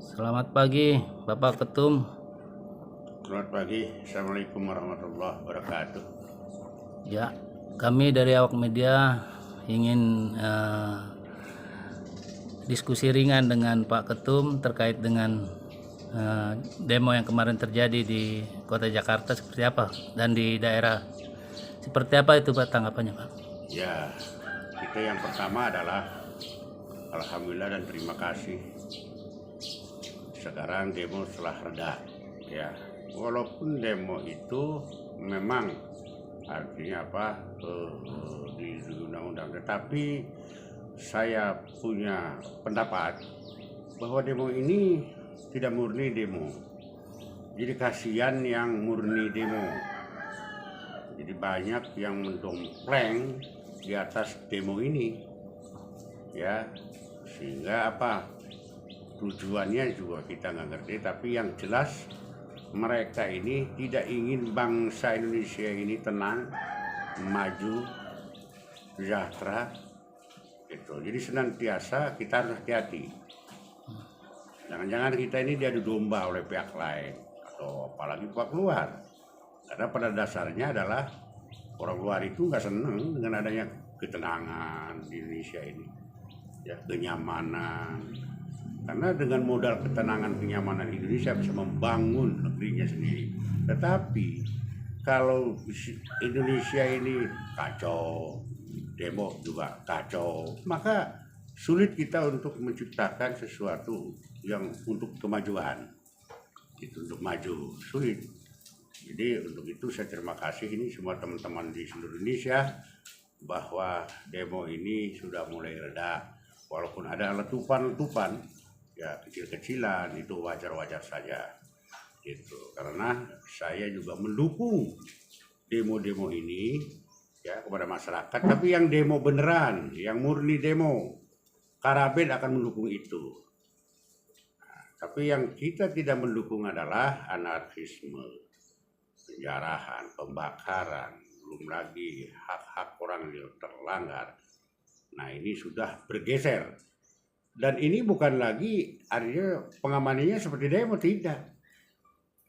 Selamat pagi, Bapak Ketum. Selamat pagi, Assalamualaikum warahmatullahi wabarakatuh. Ya, kami dari awak media ingin diskusi ringan dengan Pak Ketum terkait dengan demo yang kemarin terjadi di Kota Jakarta seperti apa dan di daerah seperti apa itu Pak tanggapannya Pak? Ya, kita yang pertama adalah alhamdulillah dan terima kasih. Sekarang demo telah reda, ya. Walaupun demo itu memang artinya di undang-undang, tetapi saya punya pendapat bahwa demo ini tidak murni demo. Jadi kasihan yang murni demo. Jadi banyak yang mendompleng di atas demo ini, ya, sehingga tujuannya juga kita nggak ngerti. Tapi yang jelas mereka ini tidak ingin bangsa Indonesia ini tenang, maju, sejahtera, gitu. Jadi senantiasa kita harus hati-hati. Jangan-jangan kita ini diadu domba oleh pihak lain atau apalagi pihak luar. Karena pada dasarnya adalah orang luar itu nggak senang dengan adanya ketenangan di Indonesia ini, ya, kenyamanan. Karena dengan modal ketenangan kenyamanan Indonesia bisa membangun negerinya sendiri. Tetapi kalau Indonesia ini kacau, demo juga kacau, maka sulit kita untuk menciptakan sesuatu yang untuk kemajuan. Itu untuk maju sulit. Jadi untuk itu saya terima kasih ini semua teman-teman di seluruh Indonesia bahwa demo ini sudah mulai reda. Walaupun ada letupan-letupan, ya kecil-kecilan, itu wajar-wajar saja. Gitu. Karena saya juga mendukung demo-demo ini, ya, kepada masyarakat. Tapi yang demo beneran, yang murni demo, Karaben akan mendukung itu. Tapi yang kita tidak mendukung adalah anarkisme, penjarahan, pembakaran, belum lagi hak-hak orang yang terlanggar. Nah, ini sudah bergeser. Dan ini bukan lagi artinya pengamanannya seperti demo, tidak.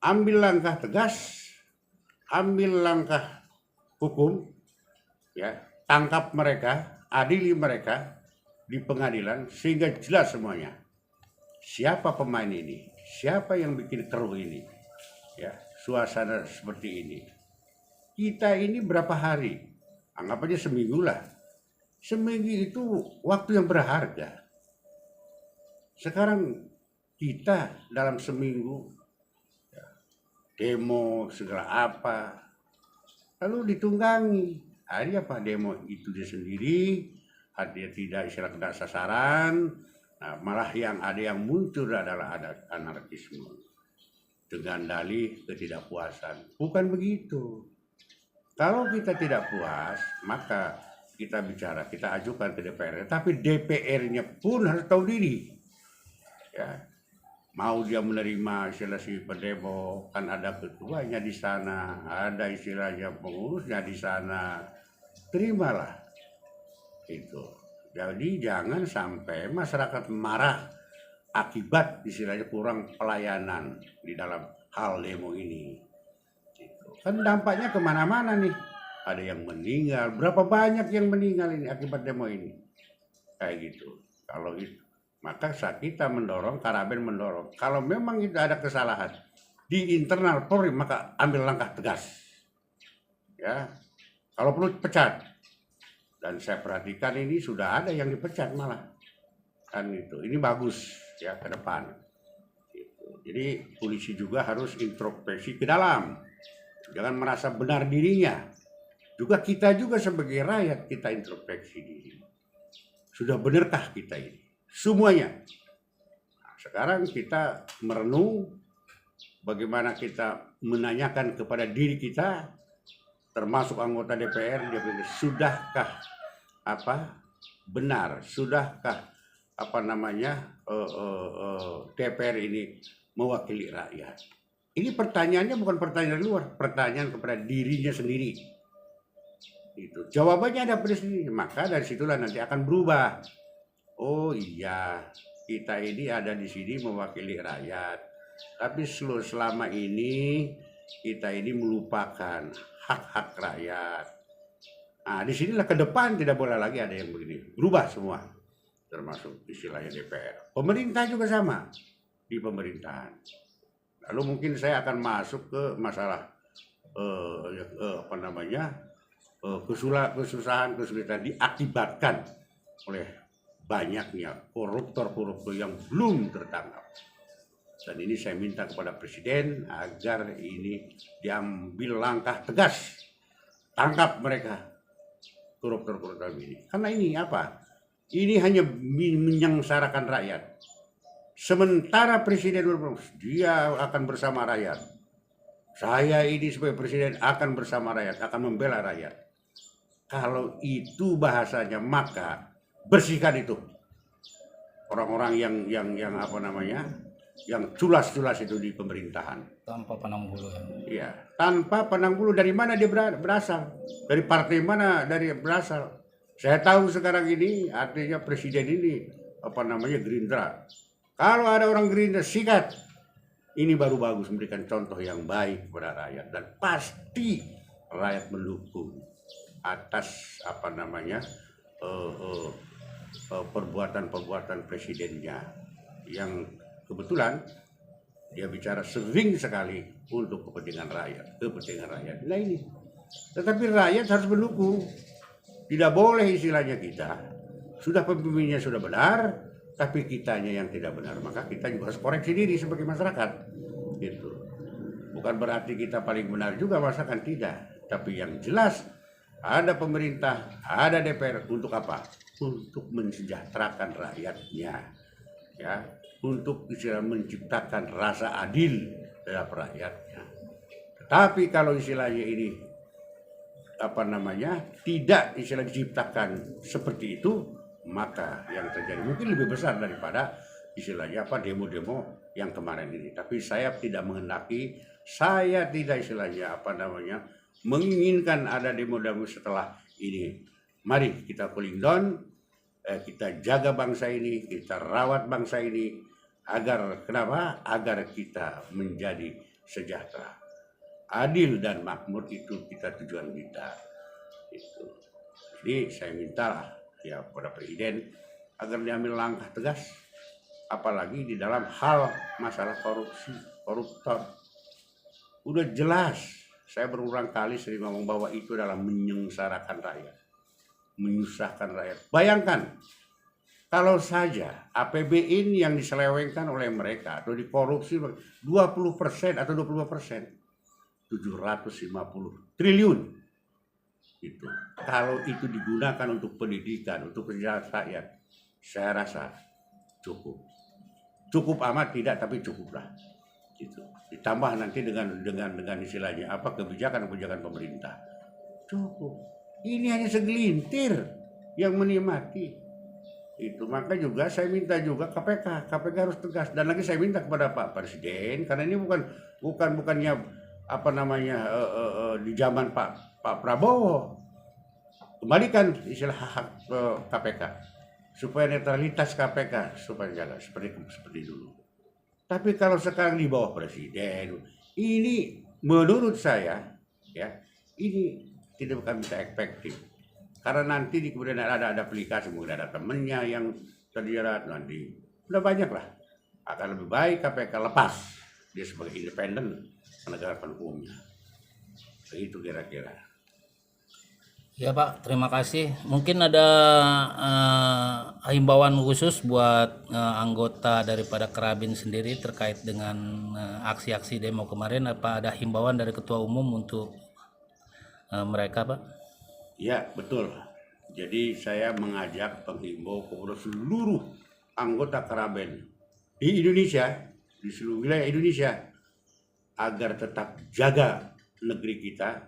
Ambil langkah tegas, ambil langkah hukum, ya, tangkap mereka, adili mereka di pengadilan sehingga jelas semuanya. Siapa pemain ini? Siapa yang bikin keruh ini? Ya, suasana seperti ini. Kita ini berapa hari? Anggap aja seminggu lah. Seminggu itu waktu yang berharga. Sekarang kita dalam seminggu, ya, demo segala apa, lalu ditunggangi. Hari apa demo itu dia sendiri, dia tidak istilah kena sasaran. Nah, malah yang ada yang muncul adalah ada anarkisme dengan dalih ketidakpuasan. Bukan begitu. Kalau kita tidak puas, maka kita bicara, kita ajukan ke DPR. Tapi DPR-nya pun harus tahu diri. Ya, mau dia menerima istilah si pendemo, kan ada ketuanya di sana, ada istilahnya pengurusnya di sana. Terimalah itu. Jadi jangan sampai masyarakat marah akibat istilahnya kurang pelayanan di dalam hal demo ini. Kan dampaknya kemana-mana nih. Ada yang meninggal, berapa banyak yang meninggal ini akibat demo ini. Kayak gitu. Kalau itu, maka saat kita mendorong, Karaben mendorong, kalau memang itu ada kesalahan di internal Polri, maka ambil langkah tegas. Ya, kalau perlu pecat. Dan saya perhatikan ini sudah ada yang dipecat malah. Kan itu. Ini bagus ya ke depan. Gitu. Jadi polisi juga harus introspeksi ke dalam. Jangan merasa benar dirinya. Juga kita juga sebagai rakyat kita introspeksi diri. Sudah benarkah kita ini? Semuanya. Nah, sekarang kita merenung bagaimana kita menanyakan kepada diri kita, termasuk anggota DPR, sudahkah benar, sudahkah DPR ini mewakili rakyat? Ini pertanyaannya bukan pertanyaan luar, pertanyaan kepada dirinya sendiri. Itu jawabannya ada pada sendiri, maka dari situlah nanti akan berubah. Oh iya, kita ini ada di sini mewakili rakyat, tapi selama ini kita ini melupakan hak-hak rakyat. Nah, disinilah ke depan tidak boleh lagi ada yang begini, berubah semua, termasuk istilahnya DPR. Pemerintah juga sama di pemerintahan. Lalu mungkin saya akan masuk ke masalah kesulitan diakibatkan oleh banyaknya koruptor yang belum tertangkap. Dan ini saya minta kepada Presiden agar ini diambil langkah tegas, tangkap mereka koruptor ini. Karena ini apa? Ini hanya menyengsarakan rakyat. Sementara Presiden dia akan bersama rakyat. Saya ini sebagai Presiden akan bersama rakyat, akan membela rakyat. Kalau itu bahasanya, maka bersihkan itu orang-orang yang culas-culas itu di pemerintahan. Tanpa pandang bulu ya. Iya, tanpa pandang bulu dari mana dia berasal, dari partai mana berasal. Saya tahu sekarang ini artinya Presiden ini Gerindra. Kalau ada orang Gerindra sikat, ini baru bagus memberikan contoh yang baik kepada rakyat, dan pasti rakyat mendukung atas perbuatan presidennya yang kebetulan dia bicara sering sekali untuk kepentingan rakyat. Nah ini, tetapi rakyat harus mendukung. Tidak boleh istilahnya kita sudah pemimpinnya sudah benar, tapi kitanya yang tidak benar. Maka kita juga harus koreksi diri sebagai masyarakat. Gitu. Bukan berarti kita paling benar juga masyarakat, tidak. Tapi yang jelas ada pemerintah, ada DPR untuk apa? Untuk mensejahterakan rakyatnya, ya, untuk menciptakan rasa adil terhadap rakyatnya. Tetapi kalau istilahnya ini tidak diciptakan seperti itu, maka yang terjadi mungkin lebih besar daripada istilahnya demo-demo yang kemarin ini. Tapi saya tidak menghendaki, saya tidak menginginkan ada demo-demo setelah ini. Mari kita cooling down, kita jaga bangsa ini, kita rawat bangsa ini, agar kita menjadi sejahtera. Adil dan makmur itu tujuan kita. Itu. Jadi saya minta ya kepada Presiden agar diambil langkah tegas, apalagi di dalam hal masalah koruptor. Udah jelas, saya berulang kali sering ngomong bahwa itu adalah menyengsarakan rakyat, menyusahkan rakyat. Bayangkan kalau saja APBN yang diselewengkan oleh mereka atau dikorupsi 20% atau 25%, 750 triliun itu. Kalau itu digunakan untuk pendidikan, untuk kesejahteraan rakyat, saya rasa cukup amat tidak, tapi cukuplah. Gitu. Ditambah nanti dengan istilahnya kebijakan pemerintah, cukup. Ini hanya segelintir yang menikmati itu. Maka juga saya minta juga KPK harus tegas, dan lagi saya minta kepada Pak Presiden, karena ini bukannya di zaman Pak Prabowo, kembalikan istilah hak KPK supaya netralitas KPK supaya jaga seperti dulu. Tapi kalau sekarang di bawah Presiden, ini menurut saya ya, ini tidak akan bisa efektif, karena nanti di kemudian ada aplikasi, mungkin ada temennya yang terjerat, nanti udah banyak lah. Akan lebih baik KPK lepas dia sebagai independen penegakan hukumnya. Begitu kira-kira. Ya Pak, terima kasih. Mungkin ada himbauan khusus buat anggota daripada Kerabin sendiri terkait dengan aksi-aksi demo kemarin. Apa ada himbauan dari Ketua Umum untuk mereka, Pak? Ya, betul. Jadi saya mengajak penghimbau kepada seluruh anggota Kerabin di Indonesia, di seluruh wilayah Indonesia, agar tetap jaga negeri kita,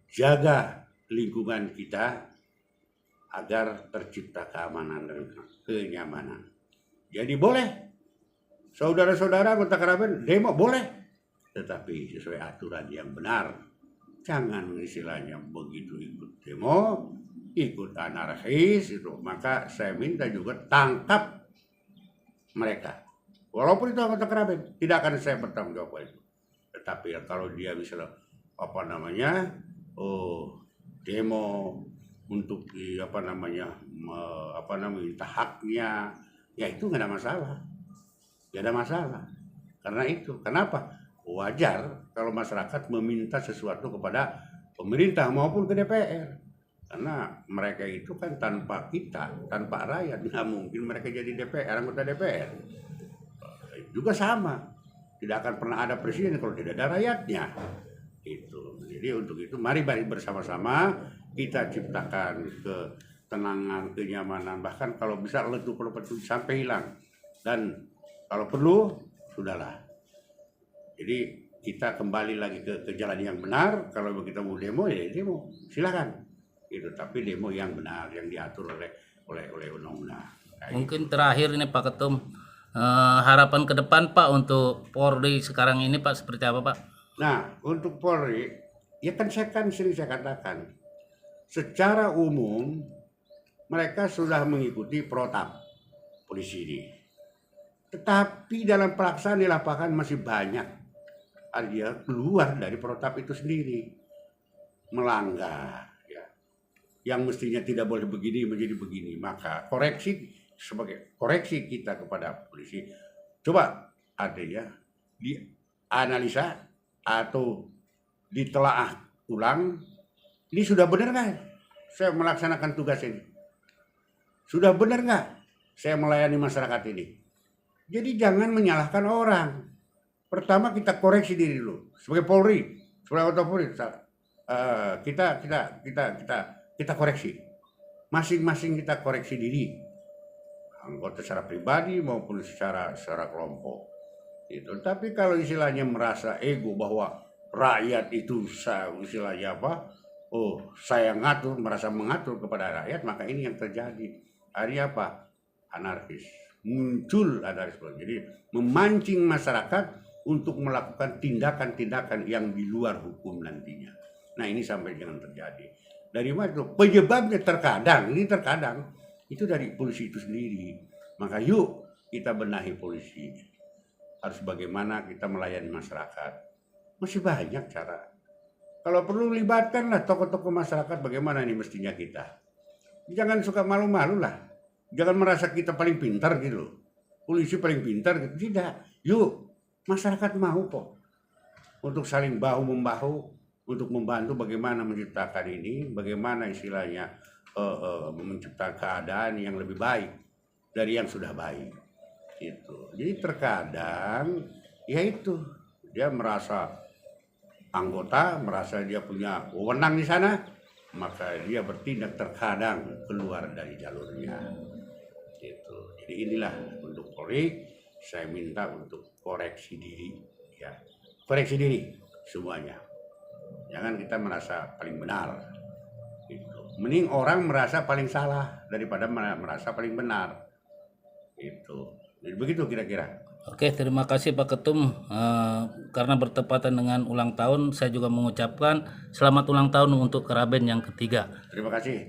jaga lingkungan kita, agar tercipta keamanan dan kenyamanan. Jadi boleh, saudara-saudara anggota Kerabin demo boleh, tetapi sesuai aturan yang benar. Jangan istilahnya begitu ikut demo, ikut anarkis itu. Maka saya minta juga tangkap mereka. Walaupun itu anggota Keraben, tidak akan saya bertanggung jawab itu. Tetapi ya, kalau dia misalnya demo untuk minta haknya, ya itu nggak ada masalah, nggak ada masalah. Karena itu, kenapa? Wajar kalau masyarakat meminta sesuatu kepada pemerintah maupun ke DPR. Karena mereka itu kan tanpa kita, tanpa rakyat, nggak mungkin mereka jadi DPR, anggota DPR. Juga sama, tidak akan pernah ada presiden kalau tidak ada rakyatnya. Itu. Jadi untuk itu mari bersama-sama kita ciptakan ketenangan, kenyamanan, bahkan kalau bisa letup-letup sampai hilang. Dan kalau perlu sudahlah. Jadi kita kembali lagi ke jalan yang benar. Kalau kita mau demo ya demo, silakan. Itu tapi demo yang benar, yang diatur oleh undang-undang. Mungkin terakhir ini Pak Ketum, harapan ke depan Pak untuk Polri sekarang ini Pak seperti apa Pak? Nah, untuk Polri, ya kan sering saya katakan, secara umum mereka sudah mengikuti protap polisi ini. Tetapi dalam pelaksanaan di lapangan masih banyak dia keluar dari protap itu sendiri, melanggar, ya. Yang mestinya tidak boleh begini menjadi begini. Maka sebagai koreksi kita kepada polisi, coba artinya dianalisa atau ditelaah ulang, ini sudah benar nggak saya melaksanakan tugas ini? Sudah benar nggak saya melayani masyarakat ini? Jadi jangan menyalahkan orang. Pertama kita koreksi diri dulu sebagai Polri, sebagai anggota Polri. Kita koreksi. Masing-masing kita koreksi diri. Anggota secara pribadi maupun secara kelompok. Itu. Tapi kalau istilahnya merasa ego bahwa rakyat itu istilahnya saya ngatur, merasa mengatur kepada rakyat, maka ini yang terjadi. Hari apa? Anarkis. Muncul anarkisme. Jadi memancing masyarakat untuk melakukan tindakan-tindakan yang di luar hukum nantinya. Nah ini sampai jangan terjadi. Dari mana itu? Penyebabnya terkadang itu dari polisi itu sendiri. Maka yuk kita benahi polisi. Harus bagaimana kita melayani masyarakat. Masih banyak cara. Kalau perlu libatkanlah tokoh-tokoh masyarakat bagaimana ini mestinya kita. Jangan suka malu-malu lah. Jangan merasa kita paling pintar gitu. Polisi paling pintar gitu. Tidak. Yuk. Masyarakat mau kok untuk saling bahu-membahu untuk membantu bagaimana menciptakan ini, bagaimana istilahnya menciptakan keadaan yang lebih baik dari yang sudah baik. Itu. Jadi terkadang ya itu dia merasa anggota, merasa dia punya wewenang di sana, maka dia bertindak terkadang keluar dari jalurnya. Gitu. Jadi inilah untuk Polri. Saya minta untuk koreksi diri, ya, koreksi diri semuanya. Jangan kita merasa paling benar. Gitu. Mending orang merasa paling salah daripada merasa paling benar. Itu. Jadi begitu kira-kira. Oke, terima kasih Pak Ketum. Karena bertepatan dengan ulang tahun, saya juga mengucapkan selamat ulang tahun untuk Keraben yang ketiga. Terima kasih.